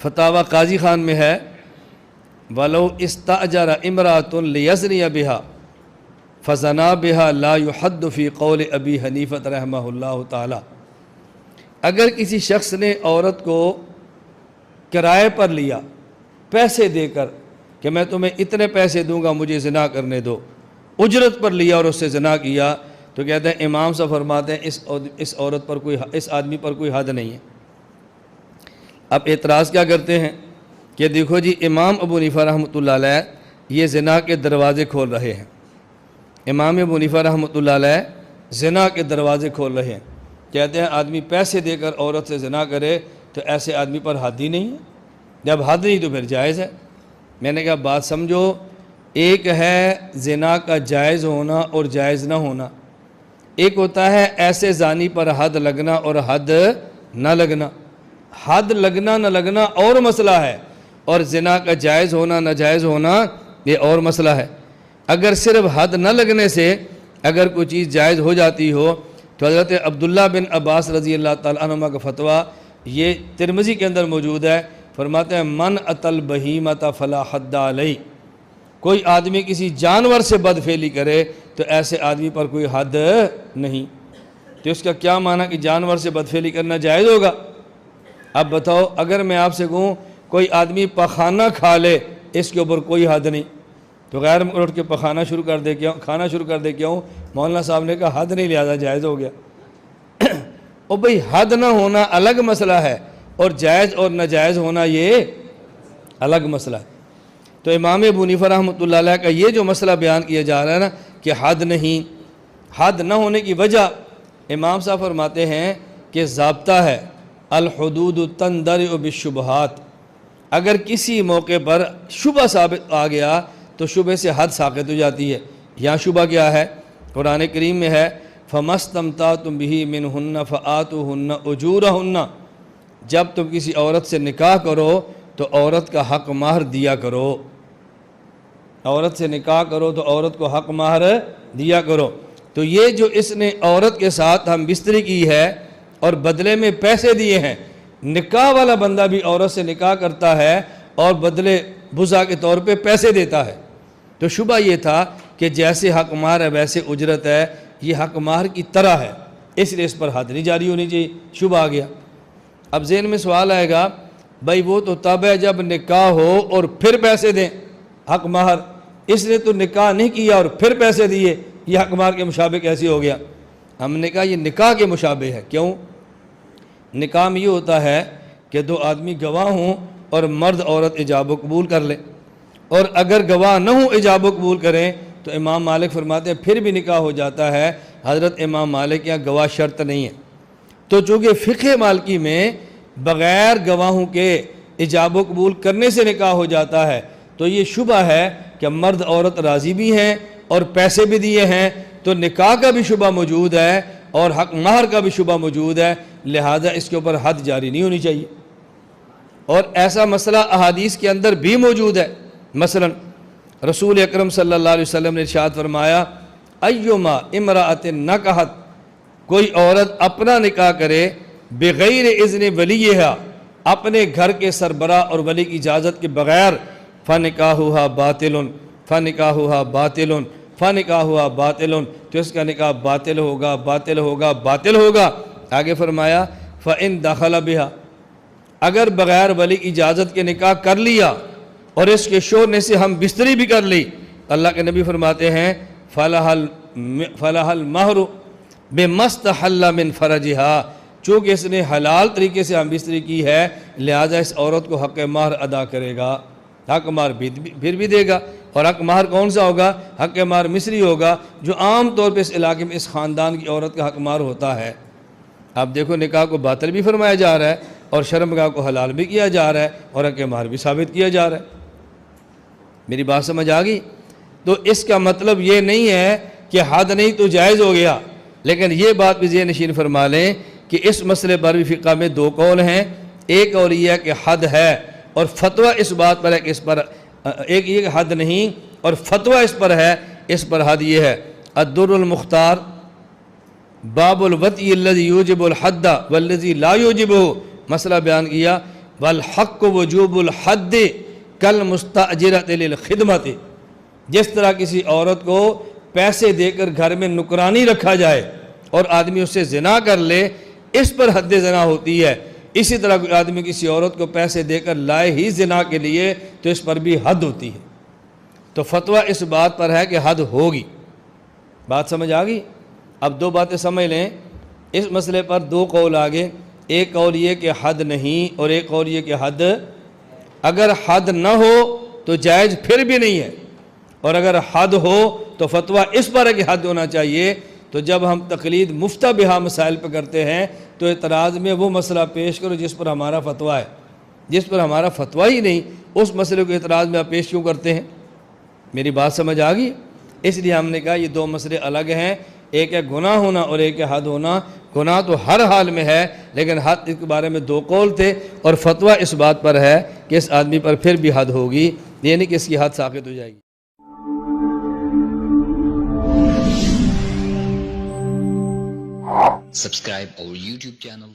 فتاوی قاضی خان میں ہے وَلَوْ اسْتَأْجَرَ امْرَأَةٌ لِيَزْنِيَ بِهَا فَزَنَا بِهَا لَا يُحَدُّ فِي قَوْلِ أَبِي حنیفۃ رحمہ اللہ تعالی، اگر کسی شخص نے عورت کو کرائے پر لیا پیسے دے کر کہ میں تمہیں اتنے پیسے دوں گا مجھے زنا کرنے دو، اجرت پر لیا اور اس سے زنا کیا، تو کہتے ہیں امام صاحب فرماتے ہیں اس عورت پر اس آدمی پر کوئی حد نہیں ہے۔ اب اعتراض کیا کرتے ہیں کہ دیکھو جی امام ابو حنیفہ رحمۃ اللہ علیہ یہ زنا کے دروازے کھول رہے ہیں، امام ابو حنیفہ رحمۃ اللہ علیہ زنا کے دروازے کھول رہے ہیں، کہتے ہیں آدمی پیسے دے کر عورت سے زنا کرے تو ایسے آدمی پر حد ہی نہیں ہے، جب حد نہیں تو پھر جائز ہے۔ میں نے کہا بات سمجھو، ایک ہے زنا کا جائز ہونا اور جائز نہ ہونا، ایک ہوتا ہے ایسے زانی پر حد لگنا اور حد نہ لگنا۔ حد لگنا نہ لگنا اور مسئلہ ہے، اور زنا کا جائز ہونا ناجائز ہونا یہ اور مسئلہ ہے۔ اگر صرف حد نہ لگنے سے اگر کوئی چیز جائز ہو جاتی ہو تو حضرت عبداللہ بن عباس رضی اللہ تعالیٰ عنہما کا فتویٰ یہ ترمذی کے اندر موجود ہے، فرماتے ہیں من اتل بہیمۃ فلا حد علیہ، کوئی آدمی کسی جانور سے بدفعلی کرے تو ایسے آدمی پر کوئی حد نہیں۔ تو اس کا کیا معنی کہ جانور سے بدفعلی کرنا جائز ہوگا؟ اب بتاؤ اگر میں آپ سے کہوں کوئی آدمی پخانہ کھا لے اس کے اوپر کوئی حد نہیں، تو غیر اٹھ کے پخانہ شروع کر دے کیوں، کھانا شروع کر دے کیوں؟ مولانا صاحب نے کہا حد نہیں لہذا جائز ہو گیا۔ اور بھئی حد نہ ہونا الگ مسئلہ ہے اور جائز اور ناجائز ہونا یہ الگ مسئلہ ہے۔ تو امام ابو حنیفہ رحمۃ اللہ علیہ کا یہ جو مسئلہ بیان کیا جا رہا ہے نا کہ حد نہیں، حد نہ ہونے کی وجہ امام صاحب فرماتے ہیں کہ ضابطہ ہے الحدود تندرع بالشبہات، اگر کسی موقع پر شبہ ثابت آ گیا تو شبہ سے حد ساقط ہو جاتی ہے۔ یہاں شبہ کیا ہے؟ قرآن کریم میں ہے فَمَسْتَمْتَعْتُمْ بِهِ مِنْهُنَّ فَآتُوهُنَّ أُجُورَهُنَّ، جب تم کسی عورت سے نکاح کرو تو عورت کا حق مہر دیا کرو، عورت سے نکاح کرو تو عورت کو حق مہر دیا کرو۔ تو یہ جو اس نے عورت کے ساتھ ہم بستری کی ہے اور بدلے میں پیسے دیے ہیں، نکاح والا بندہ بھی عورت سے نکاح کرتا ہے اور بدلے بزا کے طور پہ پیسے دیتا ہے، تو شبہ یہ تھا کہ جیسے حق مہر ہے ویسے اجرت ہے، یہ حق مہر کی طرح ہے، اس لیے اس پر حد نہیں جاری ہونی چاہیے، شبہ آ گیا۔ اب ذہن میں سوال آئے گا بھائی وہ تو تب ہے جب نکاح ہو اور پھر پیسے دیں حق مہر، اس نے تو نکاح نہیں کیا اور پھر پیسے دیے، یہ حق مہر کے مشابہ کیسے ہو گیا؟ ہم نے کہا یہ نکاح کے مشابہ ہے۔ کیوں؟ نکاح میں یہ ہوتا ہے کہ دو آدمی گواہ ہوں اور مرد عورت ایجاب و قبول کر لیں، اور اگر گواہ نہ ہوں ایجاب و قبول کریں تو امام مالک فرماتے ہیں پھر بھی نکاح ہو جاتا ہے۔ حضرت امام مالک یہاں گواہ شرط نہیں ہے، تو چونکہ فقہ مالکی میں بغیر گواہوں کے ایجاب و قبول کرنے سے نکاح ہو جاتا ہے، تو یہ شبہ ہے کہ مرد عورت راضی بھی ہیں اور پیسے بھی دیے ہیں، تو نکاح کا بھی شبہ موجود ہے اور حق مہر کا بھی شبہ موجود ہے، لہذا اس کے اوپر حد جاری نہیں ہونی چاہیے۔ اور ایسا مسئلہ احادیث کے اندر بھی موجود ہے، مثلا رسول اکرم صلی اللہ علیہ وسلم نے ارشاد فرمایا ایما امرأۃ نکحت، کوئی عورت اپنا نکاح کرے بغیر اذن ولیہا، اپنے گھر کے سربراہ اور ولی کی اجازت کے بغیر، فنکاحھا باطل فنکاحھا باطل فنکاحھا باطل، تو اس کا نکاح باطل ہوگا باطل ہوگا باطل ہوگا۔ آگے فرمایا فإن دخل بها، اگر بغیر ولی کی اجازت کے نکاح کر لیا اور اس کے شوہر نے سے ہم بستری بھی کر لی، اللہ کے نبی فرماتے ہیں فلها المہر بما استحل من فرجها، چونکہ اس نے حلال طریقے سے ہم بستری کی ہے لہذا اس عورت کو حق مہر ادا کرے گا، حق مہر پھر بھی دے گا۔ اور حق مہر کون سا ہوگا؟ حق مہر مصری ہوگا، جو عام طور پہ اس علاقے میں اس خاندان کی عورت کا حق مہر ہوتا ہے۔ اب دیکھو نکاح کو باطل بھی فرمایا جا رہا ہے اور شرمگاہ کو حلال بھی کیا جا رہا ہے اور حق مہر بھی ثابت کیا جا رہا ہے۔ میری بات سمجھ آ گئی؟ تو اس کا مطلب یہ نہیں ہے کہ حد نہیں تو جائز ہو گیا، لیکن یہ بات بھی ذہن نشین فرما لیں کہ اس مسئلے پر بھی فقہ میں دو قول ہیں، ایک اور یہ ہے کہ حد ہے اور فتویٰ اس بات پر ہے کہ اس پر ایک یہ کہ حد نہیں اور فتویٰ اس پر ہے، اس پر حد یہ ہے۔ الدر المختار باب الوطی الذی یوجب الحد والذی لا یوجبہ، مسئلہ بیان کیا والحق وجوب الحد کالمستأجرۃ للخدمۃ، جس طرح کسی عورت کو پیسے دے کر گھر میں نکرانی رکھا جائے اور آدمی اس سے زنا کر لے، اس پر حد زنا ہوتی ہے، اسی طرح کوئی آدمی کسی عورت کو پیسے دے کر لائے ہی زنا کے لیے تو اس پر بھی حد ہوتی ہے۔ تو فتویٰ اس بات پر ہے کہ حد ہوگی۔ بات سمجھ آ گئی؟ اب دو باتیں سمجھ لیں، اس مسئلے پر دو قول آگے، ایک قول یہ کہ حد نہیں، اور ایک قول یہ کہ حد، اگر حد نہ ہو تو جائز پھر بھی نہیں ہے، اور اگر حد ہو تو فتویٰ اس پر ہے کہ حد ہونا چاہیے۔ تو جب ہم تقلید مفتہ بہا مسائل پہ کرتے ہیں تو اعتراض میں وہ مسئلہ پیش کرو جس پر ہمارا فتویٰ ہے، جس پر ہمارا فتویٰ ہی نہیں اس مسئلے کو اعتراض میں آپ پیش کیوں کرتے ہیں؟ میری بات سمجھ آ گئی؟ اس لیے ہم نے کہا یہ دو مسئلے الگ ہیں، ایک ہے گناہ ہونا اور ایک ہے حد ہونا۔ گناہ تو ہر حال میں ہے، لیکن حد کے بارے میں دو قول تھے، اور فتویٰ اس بات پر ہے کہ اس آدمی پر پھر بھی حد ہوگی، یہ نہیں کہ اس کی حد ساقط ہو جائے گی۔ Subscribe our YouTube channel